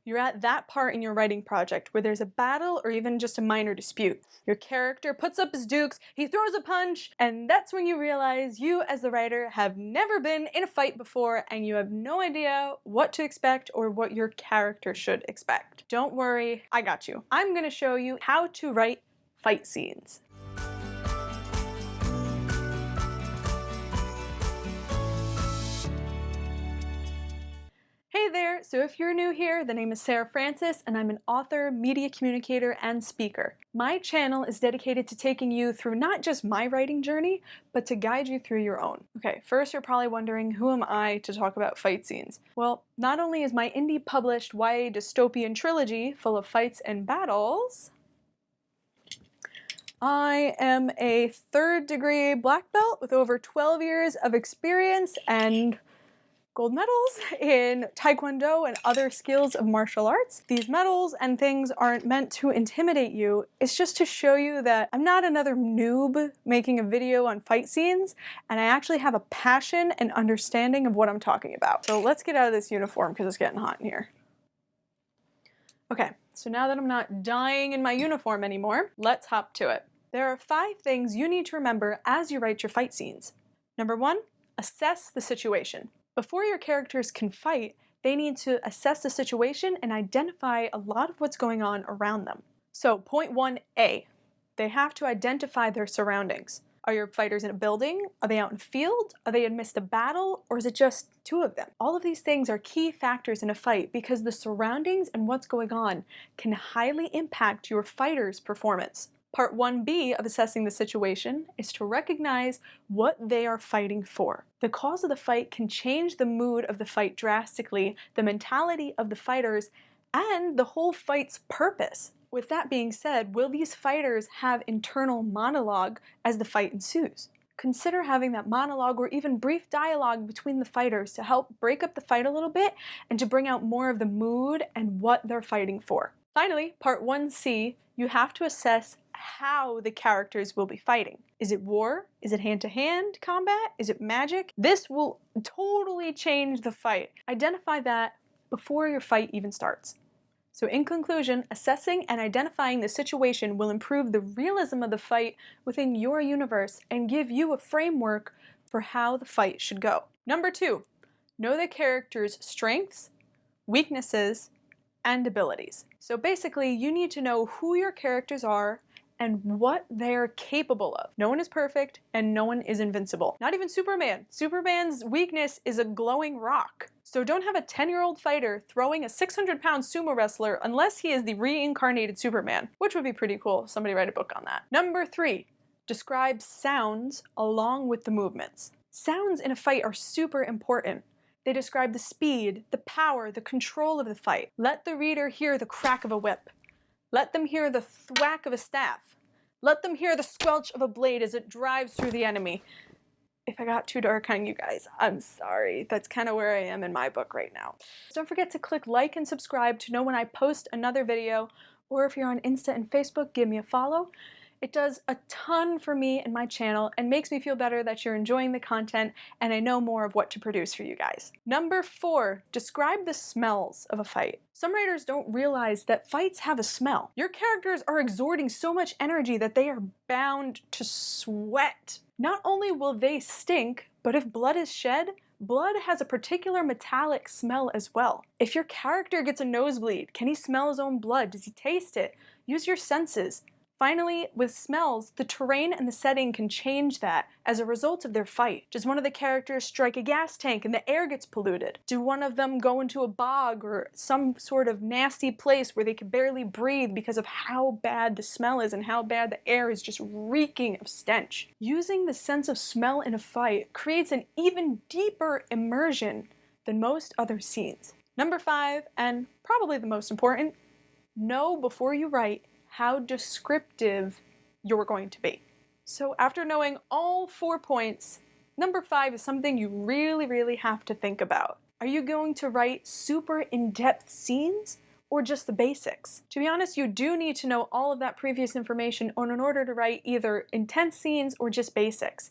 You're at that part in your writing project where there's a battle or even just a minor dispute. Your character puts up his dukes, he throws a punch, and that's when you realize you as the writer have never been in a fight before and you have no idea what to expect or what your character should expect. Don't worry, I got you. I'm gonna show you how to write fight scenes. Hey there! So if you're new here, the name is Sarah Francis and I'm an author, media communicator, and speaker. My channel is dedicated to taking you through not just my writing journey, but to guide you through your own. Okay, first you're probably wondering, who am I to talk about fight scenes? Well, not only is my indie published YA dystopian trilogy full of fights and battles, I am a 3rd degree black belt with over 12 years of experience and gold medals in Taekwondo and other skills of martial arts. These medals and things aren't meant to intimidate you, it's just to show you that I'm not another noob making a video on fight scenes, and I actually have a passion and understanding of what I'm talking about. So let's get out of this uniform because it's getting hot in here. Okay, so now that I'm not dying in my uniform anymore, let's hop to it. There are 5 things you need to remember as you write your fight scenes. Number 1, assess the situation. Before your characters can fight, they need to assess the situation and identify a lot of what's going on around them. So point 1A, they have to identify their surroundings. Are your fighters in a building? Are they out in a field? Are they amidst a battle? Or is it just 2 of them? All of these things are key factors in a fight because the surroundings and what's going on can highly impact your fighter's performance. Part 1B of assessing the situation is to recognize what they are fighting for. The cause of the fight can change the mood of the fight drastically, the mentality of the fighters, and the whole fight's purpose. With that being said, will these fighters have internal monologue as the fight ensues? Consider having that monologue or even brief dialogue between the fighters to help break up the fight a little bit and to bring out more of the mood and what they're fighting for. Finally, part 1C, you have to assess how the characters will be fighting. Is it war? Is it hand-to-hand combat? Is it magic? This will totally change the fight. Identify that before your fight even starts. So in conclusion, assessing and identifying the situation will improve the realism of the fight within your universe and give you a framework for how the fight should go. Number 2, know the character's strengths, weaknesses, and abilities. So basically, you need to know who your characters are and what they're capable of. No one is perfect and no one is invincible. Not even Superman. Superman's weakness is a glowing rock. So don't have a 10-year-old fighter throwing a 600-pound sumo wrestler unless he is the reincarnated Superman, which would be pretty cool. Somebody write a book on that. Number 3, describe sounds along with the movements. Sounds in a fight are super important. They describe the speed, the power, the control of the fight. Let the reader hear the crack of a whip. Let them hear the thwack of a staff. Let them hear the squelch of a blade as it drives through the enemy. If I got too dark on you guys, I'm sorry. That's kind of where I am in my book right now. Don't forget to click like and subscribe to know when I post another video, or if you're on Insta and Facebook, give me a follow. It does a ton for me and my channel and makes me feel better that you're enjoying the content and I know more of what to produce for you guys. Number 4, describe the smells of a fight. Some writers don't realize that fights have a smell. Your characters are exerting so much energy that they are bound to sweat. Not only will they stink, but if blood is shed, blood has a particular metallic smell as well. If your character gets a nosebleed, can he smell his own blood? Does he taste it? Use your senses. Finally, with smells, the terrain and the setting can change that as a result of their fight. Does one of the characters strike a gas tank and the air gets polluted? Do one of them go into a bog or some sort of nasty place where they can barely breathe because of how bad the smell is and how bad the air is just reeking of stench? Using the sense of smell in a fight creates an even deeper immersion than most other scenes. Number 5, and probably the most important, know before you write how descriptive you're going to be. So after knowing all 4 points, number 5 is something you really have to think about. Are you going to write super in-depth scenes or just the basics? To be honest, you do need to know all of that previous information in order to write either intense scenes or just basics.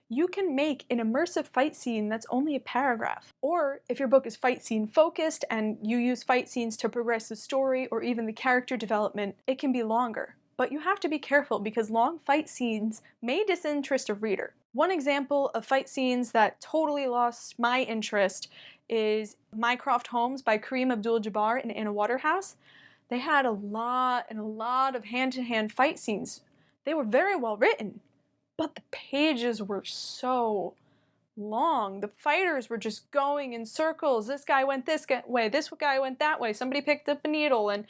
you can make an immersive fight scene that's only a paragraph. Or if your book is fight scene focused and you use fight scenes to progress the story or even the character development, it can be longer. But you have to be careful because long fight scenes may disinterest a reader. One example of fight scenes that totally lost my interest is Mycroft Holmes by Kareem Abdul-Jabbar and Anna Waterhouse. They had a lot of hand-to-hand fight scenes. They were very well written, but the pages were so long. The fighters were just going in circles. This guy went this way, this guy went that way, somebody picked up a needle, and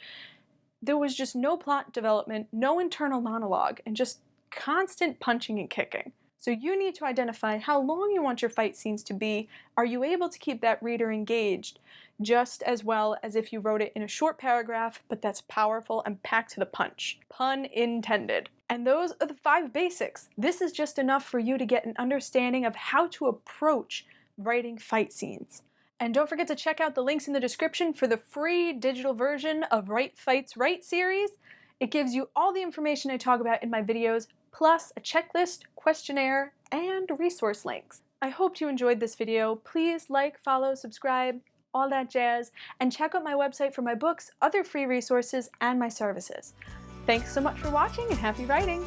there was just no plot development, no internal monologue, and just constant punching and kicking. So you need to identify how long you want your fight scenes to be. Are you able to keep that reader engaged just as well as if you wrote it in a short paragraph, but that's powerful and packed to the punch? Pun intended. And those are the 5 basics. This is just enough for you to get an understanding of how to approach writing fight scenes. And don't forget to check out the links in the description for the free digital version of Write Fights Right series. It gives you all the information I talk about in my videos, plus a checklist, questionnaire, and resource links. I hope you enjoyed this video. Please like, follow, subscribe, all that jazz, and check out my website for my books, other free resources, and my services. Thanks so much for watching and happy writing!